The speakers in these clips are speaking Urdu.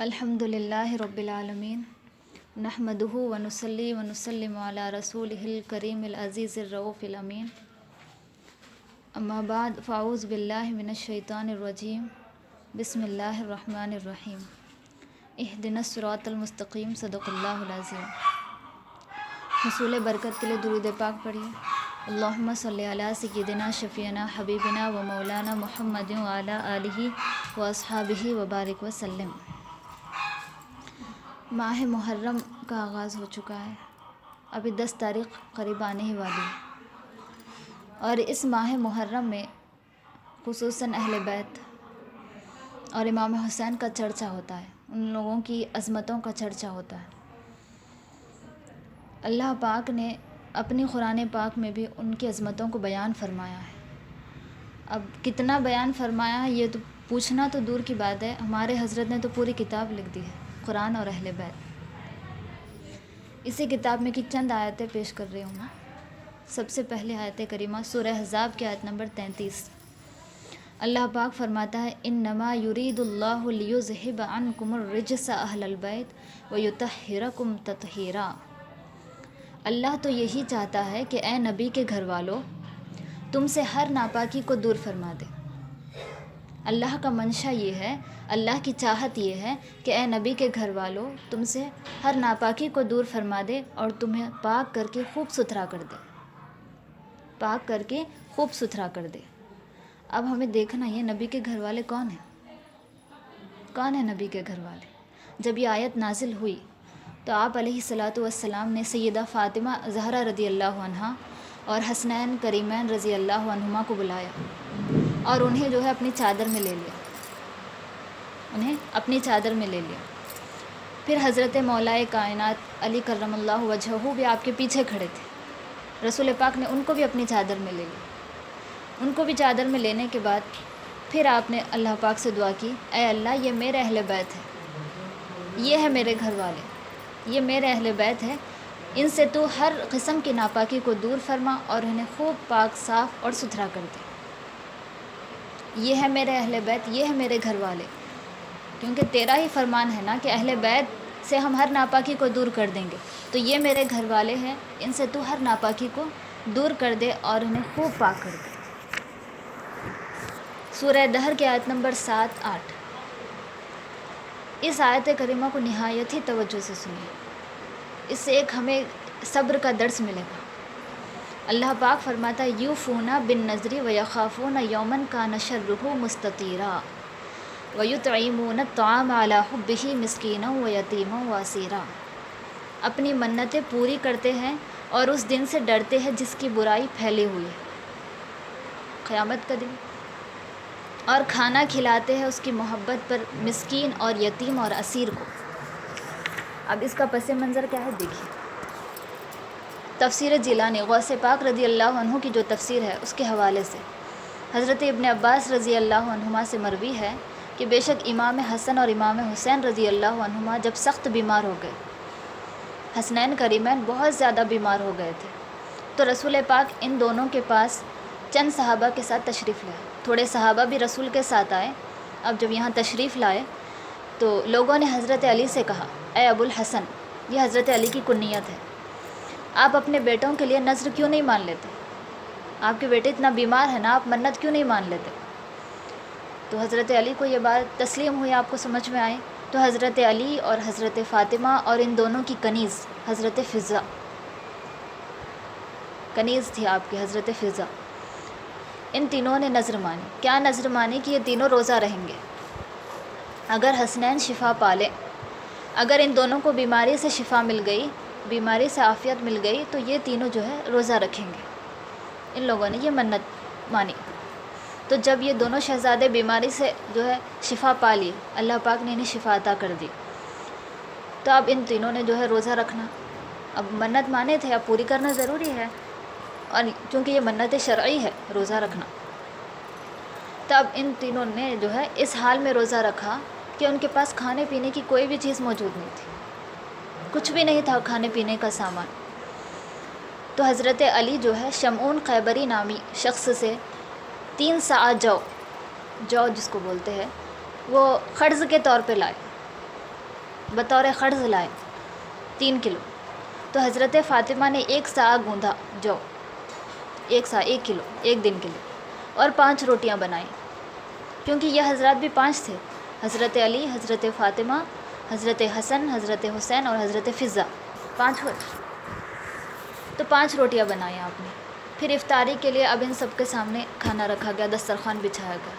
الحمد للہ رب العالمین نحمدہ ونصلی ونسلم علی رسولہ الکریم العزیز الرؤوف الامین اما بعد فاعوذ باللہ من الشیطان الرجیم بسم اللہ الرحمن الرحیم اہدنا الصراط المستقیم صدق اللہ العظیم۔ حصول برکت کے لیے درود پاک پڑھیے۔ اللہم صلی علی سیدنا شفیعنا حبیبنا و مولانا محمد وعلی آلہ و اصحابہ وبارک وسلم۔ ماہ محرم کا آغاز ہو چکا ہے، ابھی 10 تاریخ قریب آنے ہی والی ہے، اور اس ماہ محرم میں خصوصاً اہل بیت اور امام حسین کا چرچا ہوتا ہے، ان لوگوں کی عظمتوں کا چرچا ہوتا ہے۔ اللہ پاک نے اپنی قرآن پاک میں بھی ان کی عظمتوں کو بیان فرمایا ہے۔ اب کتنا بیان فرمایا ہے یہ تو پوچھنا تو دور کی بات ہے، ہمارے حضرت نے تو پوری کتاب لکھ دی ہے، قرآن اور اہل بیت۔ اسی کتاب میں کی چند آیتیں پیش کر رہی ہوں میں۔ سب سے پہلے آیت کریمہ سورہ احزاب کی آیت نمبر 33۔ اللہ پاک فرماتا ہے انما یرید اللہ لیذہب عنکم الرجس اہل البیت ویطہرکم تطہیرا۔ اللہ تو یہی چاہتا ہے کہ اے نبی کے گھر والو تم سے ہر ناپاکی کو دور فرما دے۔ اللہ کا منشا یہ ہے، اللہ کی چاہت یہ ہے کہ اے نبی کے گھر والو تم سے ہر ناپاکی کو دور فرما دے اور تمہیں پاک کر کے خوب ستھرا کر دے، پاک کر کے خوب ستھرا کر دے۔ اب ہمیں دیکھنا یہ نبی کے گھر والے کون ہیں، کون ہیں نبی کے گھر والے۔ جب یہ آیت نازل ہوئی تو آپ علیہ الصلاۃ والسلام نے سیدہ فاطمہ زہرا رضی اللہ عنہا اور حسنین کریمین رضی اللہ عنہما کو بلایا اور انہیں جو ہے اپنی چادر میں لے لیا، انہیں اپنی چادر میں لے لیا۔ پھر حضرت مولا کائنات علی کرم اللہ وجہہ بھی آپ کے پیچھے کھڑے تھے، رسول پاک نے ان کو بھی اپنی چادر میں لے لیا۔ ان کو بھی چادر میں لینے کے بعد پھر آپ نے اللہ پاک سے دعا کی، اے اللہ یہ میرے اہل بیت ہے، یہ ہے میرے گھر والے، یہ میرے اہل بیت ہے، ان سے تو ہر قسم کی ناپاکی کو دور فرما اور انہیں خوب پاک صاف اور ستھرا کر دے۔ یہ ہے میرے اہل بیت، یہ ہے میرے گھر والے، کیونکہ تیرا ہی فرمان ہے نا کہ اہل بیت سے ہم ہر ناپاکی کو دور کر دیں گے، تو یہ میرے گھر والے ہیں، ان سے تو ہر ناپاکی کو دور کر دے اور انہیں خوب پاک کر دے۔ سورہ دہر کی آیت نمبر 7-8۔ اس آیت کریمہ کو نہایت ہی توجہ سے سنیے، اس سے ایک ہمیں صبر کا درس ملے گا۔ اللہ پاک فرماتا ہے یوفون بالنذر ویخافون یوما کان شرہ مستطیرا ویطعمون الطعام علی حبہ مسکینا ویتیما واسیرا۔ اپنی منتیں پوری کرتے ہیں اور اس دن سے ڈرتے ہیں جس کی برائی پھیلی ہوئی ہے، قیامت کا دن، اور کھانا کھلاتے ہیں اس کی محبت پر مسکین اور یتیم اور اسیر کو۔ اب اس کا پس منظر کیا ہے دیکھیے۔ تفسیر جیلانی غوث پاک رضی اللہ عنہ کی جو تفسیر ہے اس کے حوالے سے حضرت ابن عباس رضی اللہ عنہما سے مروی ہے کہ بے شک امام حسن اور امام حسین رضی اللہ عنہما جب سخت بیمار ہو گئے، حسنین کریمین بہت زیادہ بیمار ہو گئے تھے، تو رسول پاک ان دونوں کے پاس چند صحابہ کے ساتھ تشریف لائے، تھوڑے صحابہ بھی رسول کے ساتھ آئے۔ اب جب یہاں تشریف لائے تو لوگوں نے حضرت علی سے کہا، اے ابو الحسن، یہ حضرت علی کی کنیت ہے، آپ اپنے بیٹوں کے لیے نذر کیوں نہیں مان لیتے؟ آپ کے بیٹے اتنا بیمار ہے نا، آپ منت کیوں نہیں مان لیتے؟ تو حضرت علی کو یہ بات تسلیم ہوئی، آپ کو سمجھ میں آئی، تو حضرت علی اور حضرت فاطمہ اور ان دونوں کی کنیز حضرت فضہ، کنیز تھی آپ کی حضرت فضہ، ان تینوں نے نذر مانی۔ کیا نذر مانی کہ یہ تینوں روزہ رہیں گے، اگر حسنین شفا پالے، اگر ان دونوں کو بیماری سے شفا مل گئی، بیماری سے عافیت مل گئی، تو یہ تینوں جو ہے روزہ رکھیں گے۔ ان لوگوں نے یہ منت مانی۔ تو جب یہ دونوں شہزادے بیماری سے جو ہے شفا پا لی، اللہ پاک نے انہیں شفا عطا کر دی، تو اب ان تینوں نے جو ہے روزہ رکھنا، اب منت مانے تھے، اب پوری کرنا ضروری ہے، اور کیونکہ یہ منت شرعی ہے روزہ رکھنا، تب ان تینوں نے جو ہے اس حال میں روزہ رکھا کہ ان کے پاس کھانے پینے کی کوئی بھی چیز موجود نہیں تھی، کچھ بھی نہیں تھا کھانے پینے کا سامان۔ تو حضرت علی جو ہے شمعون خیبری نامی شخص سے 3 ساعت جو جس کو بولتے ہیں وہ قرض کے طور پہ لائے، بطور قرض لائے 3 کلو. تو حضرت فاطمہ نے 1 سا گوندھا جو 1 سا 1 کلو 1 دن کے لیے، اور 5 روٹیاں بنائیں، کیونکہ یہ حضرات بھی 5 تھے، حضرت علی، حضرت فاطمہ، حضرت حسن، حضرت حسین اور حضرت فضہ، 5 ہوئے. تو 5 روٹیاں بنائیں آپ نے. پھر افطاری کے لیے اب ان سب کے سامنے کھانا رکھا گیا، دسترخوان بچھایا گیا.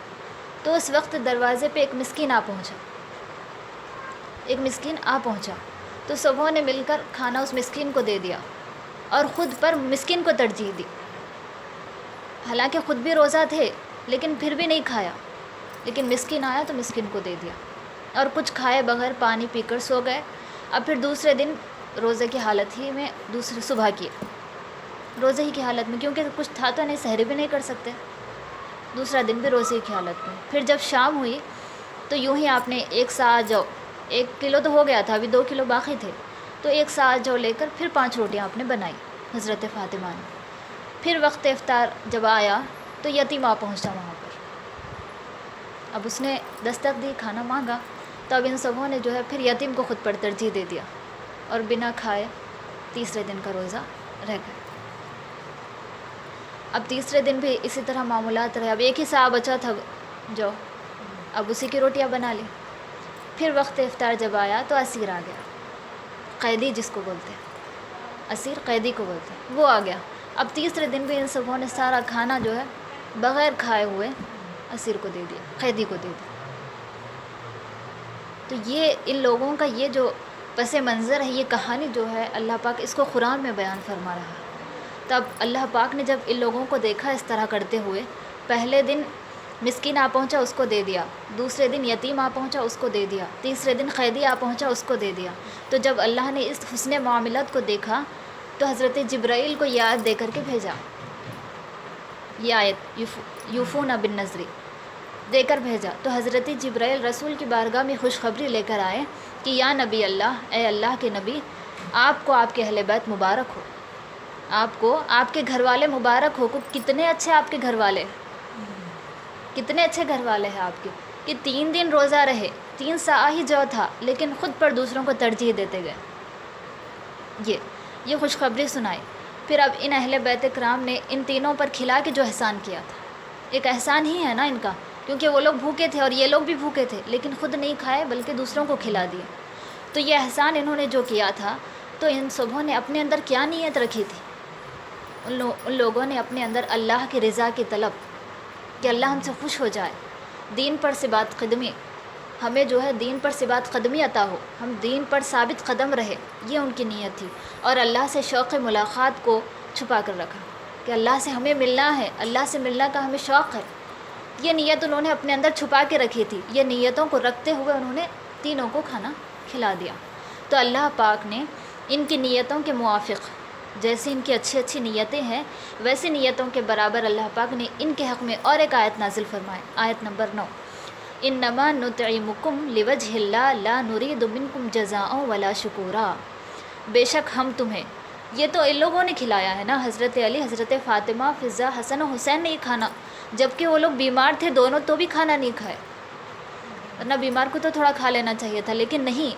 تو اس وقت دروازے پہ ایک مسکین آ پہنچا. تو سبوں نے مل کر کھانا اس مسکین کو دے دیا اور خود پر مسکین کو ترجیح دی. حالانکہ خود بھی روزہ تھے لیکن پھر بھی نہیں کھایا، لیکن مسکین آیا تو مسکین کو دے دیا، اور کچھ کھائے بغیر پانی پی کر سو گئے. اب پھر دوسرے دن روزے کی حالت ہی میں دوسری صبح کی روزے ہی کی حالت میں، کیونکہ کچھ تھا تو نہیں، سحری بھی نہیں کر سکتے، دوسرا دن بھی روزے کی حالت میں. پھر جب شام ہوئی تو یوں ہی آپ نے 1 سا جو 1 کلو تو ہو گیا تھا، ابھی 2 کلو باقی تھے، تو 1 سا جو لے کر پھر 5 روٹیاں آپ نے بنائی حضرت فاطمہ نے. پھر وقت افطار جب آیا تو یتیم آ پہنچا وہاں پر. اب اس نے دستک دی، کھانا مانگا، تو اب ان سبوں نے جو ہے پھر یتیم کو خود پر ترجیح دے دیا اور بنا کھائے تیسرے دن کا روزہ رہ گئے. اب تیسرے دن بھی اسی طرح معاملات رہے. اب 1 ہی سا بچا تھا جو، اب اسی کی روٹیاں بنا لی. پھر وقت افطار جب آیا تو اسیر آ گیا، قیدی جس کو بولتے ہیں، اسیر قیدی کو بولتے ہیں، وہ آ گیا. اب تیسرے دن بھی ان سبوں نے سارا کھانا جو ہے بغیر کھائے ہوئے اسیر کو دے دیا، قیدی کو دے دیا. تو یہ ان لوگوں کا یہ جو پس منظر ہے، یہ کہانی جو ہے اللہ پاک اس کو قرآن میں بیان فرما رہا ہے. تب اللہ پاک نے جب ان لوگوں کو دیکھا اس طرح کرتے ہوئے، پہلے دن مسکین آ پہنچا اس کو دے دیا، دوسرے دن یتیم آ پہنچا اس کو دے دیا، تیسرے دن قیدی آ پہنچا اس کو دے دیا. تو جب اللہ نے اس حسن معاملات کو دیکھا تو حضرت جبرائیل کو یہ آیت دے کر کے بھیجا. یہ آیت یوفون بالنذر دے کر بھیجا. تو حضرت جبرائیل رسول کی بارگاہ میں خوشخبری لے کر آئے کہ یا نبی اللہ، اے اللہ کے نبی، آپ کو آپ کے اہل بیت مبارک ہو، آپ کو آپ کے گھر والے مبارک ہو. کتنے اچھے آپ کے گھر والے، کتنے اچھے گھر والے ہیں آپ کے، کہ 3 دن روزہ رہے، 3 سا ہی جو تھا، لیکن خود پر دوسروں کو ترجیح دیتے گئے. یہ خوشخبری سنائی. پھر اب ان اہل بیت کرام نے ان تینوں پر کھلا کے جو احسان کیا تھا، ایک احسان ہی ہے نا ان کا، کیونکہ وہ لوگ بھوکے تھے اور یہ لوگ بھی بھوکے تھے، لیکن خود نہیں کھائے بلکہ دوسروں کو کھلا دیے. تو یہ احسان انہوں نے جو کیا تھا، تو ان سبوں نے اپنے اندر کیا نیت رکھی تھی؟ ان لوگوں نے اپنے اندر اللہ کی رضا کی طلب، کہ اللہ ہم سے خوش ہو جائے، دین پر ثبات قدمی، ہمیں جو ہے دین پر ثبات قدمی عطا ہو، ہم دین پر ثابت قدم رہے، یہ ان کی نیت تھی. اور اللہ سے شوق ملاقات کو چھپا کر رکھا، کہ اللہ سے ہمیں ملنا ہے، اللہ سے ملنا کا ہمیں شوق ہے. یہ نیت انہوں نے اپنے اندر چھپا کے رکھی تھی. یہ نیتوں کو رکھتے ہوئے انہوں نے تینوں کو کھانا کھلا دیا. تو اللہ پاک نے ان کی نیتوں کے موافق، جیسے ان کی اچھی اچھی نیتیں ہیں، ویسی نیتوں کے برابر اللہ پاک نے ان کے حق میں اور ایک آیت نازل فرمائے. آیت نمبر 9، انما نطعمکم لوجہ اللہ لا نرید منکم جزاء ولا شکورا. بے شک ہم تمہیں، یہ تو ان لوگوں نے کھلایا ہے نا، حضرت علی، حضرت فاطمہ، فضہ، حسن و حسین نے یہ کھانا، جبکہ وہ لوگ بیمار تھے دونوں، تو بھی کھانا نہیں کھائے. ورنہ بیمار کو تو تھوڑا کھا لینا چاہیے تھا، لیکن نہیں،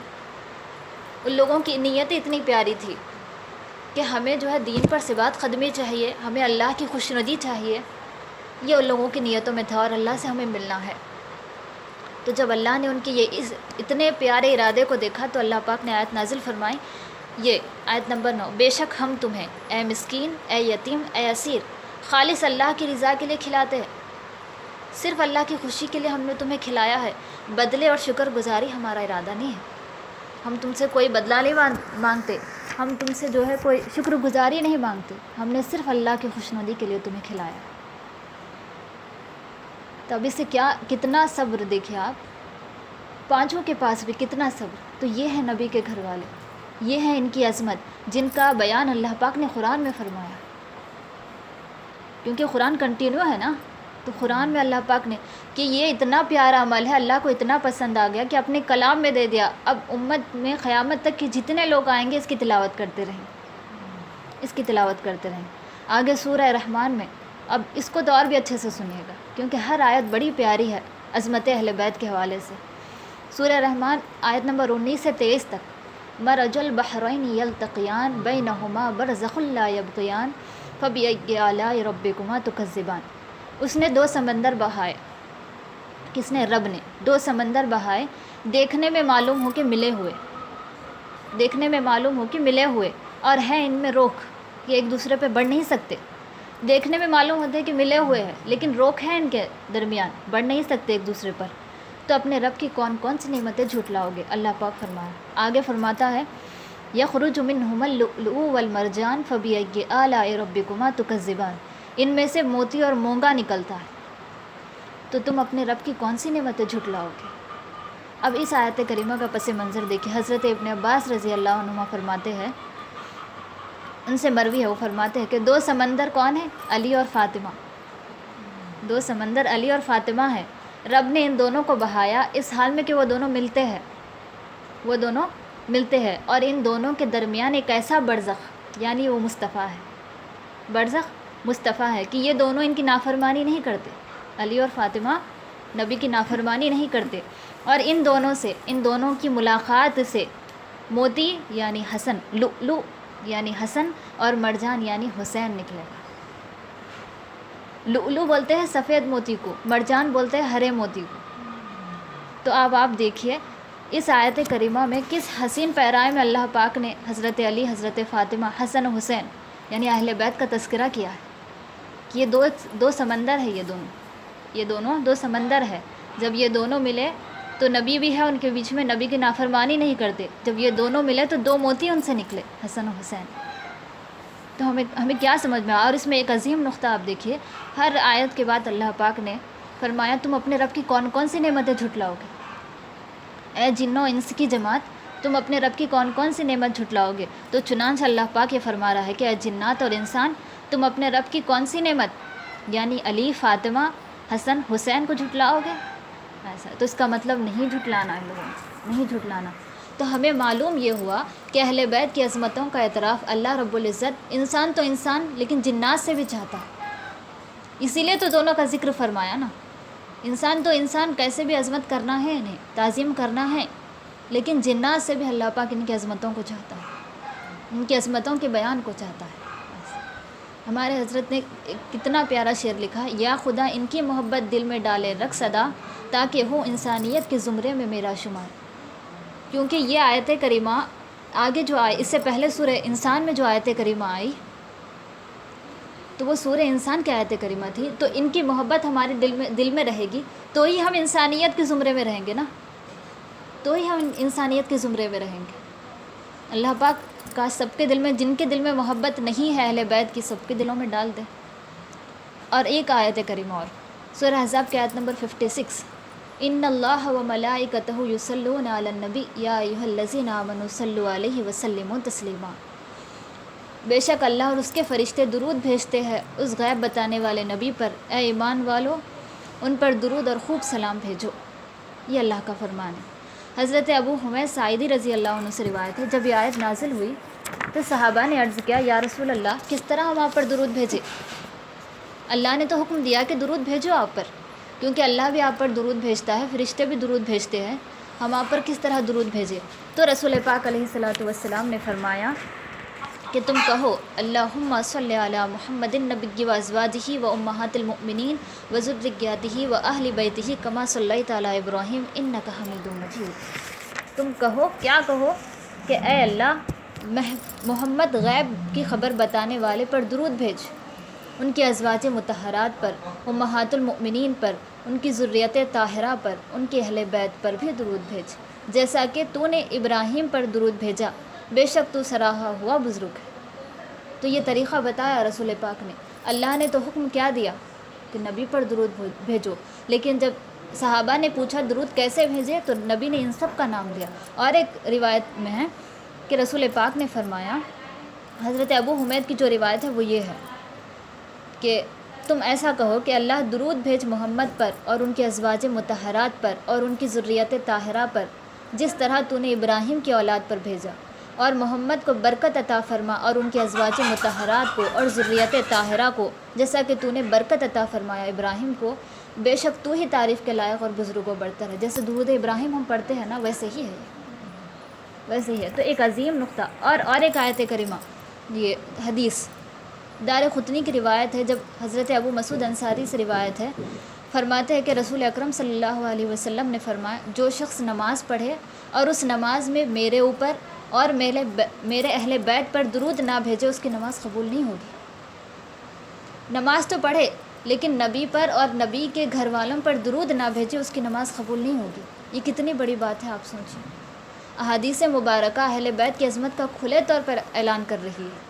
ان لوگوں کی نیت اتنی پیاری تھی کہ ہمیں جو ہے دین پر ثبات قدمی چاہیے، ہمیں اللہ کی خوشنودی چاہیے. یہ ان لوگوں کی نیتوں میں تھا، اور اللہ سے ہمیں ملنا ہے. تو جب اللہ نے ان کی یہ اتنے پیارے ارادے کو دیکھا تو اللہ پاک نے آیت نازل فرمائی. یہ آیت نمبر 9، بے شک ہم تمہیں اے مسکین، اے یتیم، اے اسیر، خالص اللہ کی رضا کے لیے کھلاتے ہیں، صرف اللہ کی خوشی کے لیے ہم نے تمہیں کھلایا ہے. بدلے اور شکر گزاری ہمارا ارادہ نہیں ہے، ہم تم سے کوئی بدلہ نہیں مانگتے، ہم تم سے جو ہے کوئی شکر گزاری نہیں مانگتے، ہم نے صرف اللہ کی خوشنودی کے لیے تمہیں کھلایا. تو اب اس سے کتنا صبر دیکھیں آپ، 5 کے پاس بھی کتنا صبر. تو یہ ہے نبی کے گھر والے، یہ ہے ان کی عظمت، جن کا بیان اللہ پاک نے قرآن میں فرمایا، کیونکہ قرآن کنٹینیو ہے نا. تو قرآن میں اللہ پاک نے کہ یہ اتنا پیارا عمل ہے، اللہ کو اتنا پسند آ گیا کہ اپنے کلام میں دے دیا. اب امت میں قیامت تک کہ جتنے لوگ آئیں گے اس کی تلاوت کرتے رہیں، اس کی تلاوت کرتے رہیں. آگے سورہ رحمان میں، اب اس کو تو اور بھی اچھے سے سنیے گا، کیونکہ ہر آیت بڑی پیاری ہے عظمت اہل بیت کے حوالے سے. سورہ رحمان آیت نمبر 19 سے 23 تک، مرج البحرین یلتقیان بینہما برزخ لا یبغیان فبأی آلاء ربکما تکذبان۔ اس نے 2 سمندر بہائے، کس نے؟ رب نے 2 سمندر بہائے، دیکھنے میں معلوم ہو کہ ملے ہوئے، دیکھنے میں معلوم ہو کہ ملے ہوئے، اور ہیں ان میں روک، یہ ایک دوسرے پہ بڑھ نہیں سکتے۔ دیکھنے میں معلوم ہوتا ہے کہ ملے ہوئے ہیں، لیکن روک ہے ان کے درمیان، بڑھ نہیں سکتے ایک دوسرے پر۔ تو اپنے رب کی کون کون سی نعمتیں جھٹلاؤ گے؟ اللہ پاک فرمایا، آگے فرماتا ہے یخرج منہما اللؤلؤ والمرجان فبأی آلاء ربکما تکذبان۔ ان میں سے موتی اور مونگا نکلتا ہے، تو تم اپنے رب کی کون سی نعمتیں جھٹلاؤ گے؟ اب اس آیت کریمہ کا پس منظر دیکھیں۔ حضرت ابن عباس رضی اللہ عنہما فرماتے ہیں، ان سے مروی ہے، وہ فرماتے ہیں کہ 2 سمندر کون ہیں؟ علی اور فاطمہ۔ 2 سمندر علی اور فاطمہ ہیں۔ رب نے ان دونوں کو بہایا اس حال میں کہ وہ دونوں ملتے ہیں، وہ دونوں ملتے ہیں، اور ان دونوں کے درمیان ایک ایسا برزخ، یعنی وہ مصطفیٰ ہے، برزخ مصطفیٰ ہے کہ یہ دونوں ان کی نافرمانی نہیں کرتے، علی اور فاطمہ نبی کی نافرمانی نہیں کرتے، اور ان دونوں سے، ان دونوں کی ملاقات سے موتی یعنی حسن، لؤلؤ یعنی حسن، اور مرجان یعنی حسین نکلے گا۔ لؤلؤ بولتے ہیں سفید موتی کو، مرجان بولتے ہیں ہرے موتی کو۔ تو اب آپ دیکھیے اس آیت کریمہ میں کس حسین پیرائے میں اللہ پاک نے حضرت علی، حضرت فاطمہ، حسن و حسین یعنی اہل بیت کا تذکرہ کیا ہے کہ یہ دو سمندر ہے، یہ دونوں 2 سمندر ہے۔ جب یہ دونوں ملے تو نبی بھی ہے ان کے بیچ میں، نبی کی نافرمانی نہیں کرتے۔ جب یہ دونوں ملے تو 2 موتی ان سے نکلے، حسن و حسین۔ تو ہمیں کیا سمجھ میں آیا؟ اور اس میں ایک عظیم نقطہ آپ دیکھیے، ہر آیت کے بعد اللہ پاک نے فرمایا تم اپنے رب کی کون کون سی نعمتیں جھٹلاؤ گے؟ اے جن و انس کی جماعت، تم اپنے رب کی کون کون سی نعمت جھٹلاؤ گے؟ تو چنانچہ اللہ پاک یہ فرما رہا ہے کہ اے جنات اور انسان، تم اپنے رب کی کون سی نعمت یعنی علی، فاطمہ، حسن، حسین کو جھٹلاؤ گے؟ ایسا تو اس کا مطلب نہیں جھٹلانا، ان لوگوں نے نہیں جھٹلانا۔ تو ہمیں معلوم یہ ہوا کہ اہل بیت کی عظمتوں کا اعتراف اللہ رب العزت انسان تو انسان لیکن جنات سے بھی چاہتا ہے، اسی لیے تو دونوں کا ذکر فرمایا نا۔ انسان تو انسان کیسے بھی عظمت کرنا ہے، انہیں تعظیم کرنا ہے، لیکن جنات سے بھی اللہ پاک ان کی عظمتوں کو چاہتا ہے، ان کی عظمتوں کے بیان کو چاہتا ہے۔ ہمارے حضرت نے کتنا پیارا شعر لکھا ہے، یا خدا ان کی محبت دل میں ڈالے رکھ صدا، تاکہ ہو انسانیت کے زمرے میں میرا شمار۔ کیونکہ یہ آیت کریمہ آگے جو آئی، اس سے پہلے سورہ انسان میں جو آیت کریمہ آئی تو وہ سورہ انسان کی آیت کریمہ تھی، تو ان کی محبت ہمارے دل میں رہے گی تو ہی ہم انسانیت کے زمرے میں رہیں گے نا، تو ہی ہم انسانیت کے زمرے میں رہیں گے۔ اللہ پاک کا سب کے دل میں، جن کے دل میں محبت نہیں ہے اہل بیت کی، سب کے دلوں میں ڈال دے۔ اور ایک آیت کریمہ اور سورہ احزاب کی آیت نمبر 56، ان اللہ و ملائکتہ یصلون علی النبی یا ایھا الذین آمنوا صلوا علیہ وسلموا تسلیما۔ بے شک اللہ اور اس کے فرشتے درود بھیجتے ہیں اس غیب بتانے والے نبی پر، اے ایمان والو ان پر درود اور خوب سلام بھیجو۔ یہ اللہ کا فرمان ہے۔ حضرت ابو حمید ساعدی رضی اللہ عنہ سے روایت ہے، جب یہ آیت نازل ہوئی تو صحابہ نے عرض کیا، یا رسول اللہ کس طرح ہم آپ پر درود بھیجیں؟ اللہ نے تو حکم دیا کہ درود بھیجو آپ پر، کیونکہ اللہ بھی آپ پر درود بھیجتا ہے، فرشتے بھی درود بھیجتے ہیں، ہم آپ پر کس طرح درود بھیجیں؟ تو رسول پاک علیہ الصلوۃ والسلام نے فرمایا کہ تم کہو اللہم صلی علی محمد النبی و ازواجہ و امہات المؤمنین و ذریتہ و اہل بیتہ کما صلیت علی ابراہیم انک حمید مجید۔ تم کہو، کیا کہو کہ اے اللہ محمد غیب کی خبر بتانے والے پر درود بھیج، ان کی ازواج مطہرات پر، امہات المؤمنین پر، ان کی ذریت طاہرہ پر، ان کے اہل بیت پر بھی درود بھیج، جیسا کہ تو نے ابراہیم پر درود بھیجا، بے شک تو سراہا ہوا بزرگ ہے۔ تو یہ طریقہ بتایا رسول پاک نے۔ اللہ نے تو حکم کیا دیا کہ نبی پر درود بھیجو، لیکن جب صحابہ نے پوچھا درود کیسے بھیجے تو نبی نے ان سب کا نام لیا۔ اور ایک روایت میں ہے کہ رسول پاک نے فرمایا، حضرت ابو حمید کی جو روایت ہے وہ یہ ہے کہ تم ایسا کہو کہ اللہ درود بھیج محمد پر اور ان کے ازواج مطہرات پر اور ان کی ذریت طاہرہ پر، جس طرح تو نے ابراہیم کی اولاد پر بھیجا، اور محمد کو برکت عطا فرما اور ان کے ازواج مطہرات کو اور ذریت طاہرہ کو، جیسا کہ تو نے برکت عطا فرمایا ابراہیم کو، بے شک تو ہی تعریف کے لائق اور بزرگوں برتر ہے. جیسے درود ابراہیم ہم پڑھتے ہیں نا، ویسے ہی ہے، ویسے ہی ہے. تو ایک عظیم نقطہ. اور ایک آیت کریمہ، یہ حدیث دار قطنی کی روایت ہے، جب حضرت ابو مسعود انصاری سے روایت ہے، فرماتے ہیں کہ رسول اکرم صلی اللہ علیہ وسلم نے فرمایا، جو شخص نماز پڑھے اور اس نماز میں میرے اوپر اور میرے اہل بیت پر درود نہ بھیجے، اس کی نماز قبول نہیں ہوگی. نماز تو پڑھے لیکن نبی پر اور نبی کے گھر والوں پر درود نہ بھیجے، اس کی نماز قبول نہیں ہوگی. یہ کتنی بڑی بات ہے، آپ سوچیں. احادیث مبارکہ اہل بیت کی عظمت کا کھلے طور پر اعلان کر رہی ہے.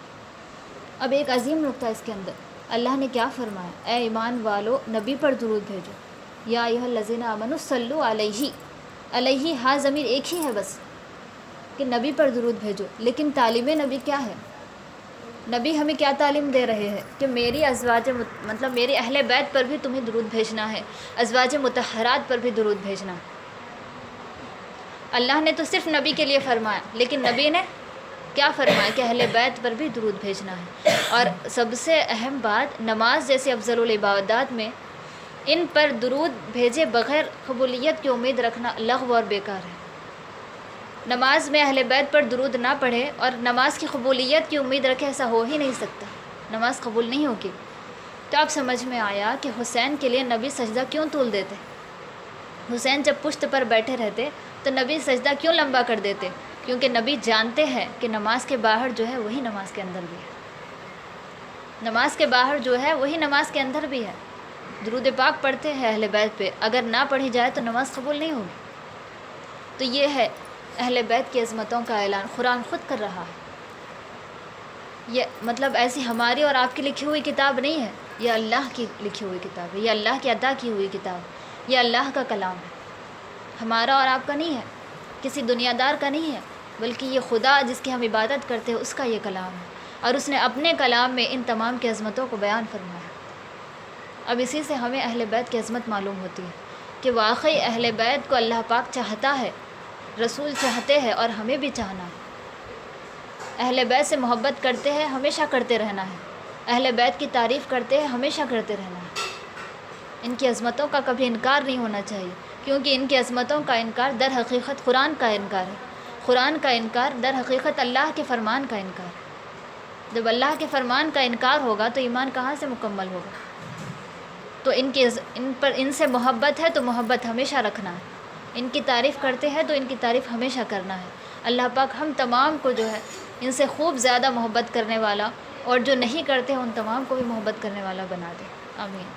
اب ایک عظیم نقطہ اس کے اندر، اللہ نے کیا فرمایا؟ اے ایمان والو، نبی پر درود بھیجو. یا ایھا الذین آمنوا صلوا علیہ. علیہ ہا ضمیر ایک ہی ہے بس، کہ نبی پر درود بھیجو. لیکن تعلیم نبی کیا ہے؟ نبی ہمیں کیا تعلیم دے رہے ہیں کہ میری ازواج مطلب میرے اہل بیت پر بھی تمہیں درود بھیجنا ہے، ازواج مطہرات پر بھی درود بھیجنا ہے. اللہ نے تو صرف نبی کے لیے فرمایا، لیکن نبی نے کیا فرمایا کہ اہل بیت پر بھی درود بھیجنا ہے. اور سب سے اہم بات، نماز جیسے افضل العبادات میں ان پر درود بھیجے بغیر قبولیت کی امید رکھنا لغو اور بیکار ہے. نماز میں اہل بیت پر درود نہ پڑھے اور نماز کی قبولیت کی امید رکھے، ایسا ہو ہی نہیں سکتا، نماز قبول نہیں ہوگی. تو اب سمجھ میں آیا کہ حسین کے لیے نبی سجدہ کیوں طول دیتے. حسین جب پشت پر بیٹھے رہتے تو نبی سجدہ کیوں لمبا کر دیتے؟ کیونکہ نبی جانتے ہیں کہ نماز کے باہر جو ہے وہی نماز کے اندر بھی ہے. نماز کے باہر جو ہے وہی نماز کے اندر بھی ہے. درود پاک پڑھتے ہیں اہل بیت پہ، اگر نہ پڑھی جائے تو نماز قبول نہیں ہوگی. تو یہ ہے اہل بیت کی عظمتوں کا اعلان، قرآن خود کر رہا ہے. یہ مطلب ایسی ہماری اور آپ کی لکھی ہوئی کتاب نہیں ہے، یہ اللہ کی لکھی ہوئی کتاب ہے، یہ اللہ کی عطا کی ہوئی کتاب، یہ اللہ کا کلام ہے، ہمارا اور آپ کا نہیں ہے، کسی دنیا دار کا نہیں ہے، بلکہ یہ خدا جس کی ہم عبادت کرتے ہیں اس کا یہ کلام ہے. اور اس نے اپنے کلام میں ان تمام کی عظمتوں کو بیان فرمایا. اب اسی سے ہمیں اہل بیت کی عظمت معلوم ہوتی ہے کہ واقعی اہل بیت کو اللہ پاک چاہتا ہے، رسول چاہتے ہیں، اور ہمیں بھی چاہنا ہے. اہل بیت سے محبت کرتے ہیں، ہمیشہ کرتے رہنا ہے. اہل بیت کی تعریف کرتے ہیں، ہمیشہ کرتے رہنا ہے. ان کی عظمتوں کا کبھی انکار نہیں ہونا چاہیے، کیونکہ ان کی عظمتوں کا انکار در حقیقت قرآن کا انکار ہے. قرآن کا انکار در حقیقت اللہ کے فرمان کا انکار ہے. جب اللہ کے فرمان کا انکار ہوگا تو ایمان کہاں سے مکمل ہوگا؟ تو ان سے محبت ہے تو محبت ہمیشہ رکھنا ہے. ان کی تعریف کرتے ہیں تو ان کی تعریف ہمیشہ کرنا ہے. اللہ پاک ہم تمام کو جو ہے ان سے خوب زیادہ محبت کرنے والا، اور جو نہیں کرتے ان تمام کو بھی محبت کرنے والا بنا دے. آمین.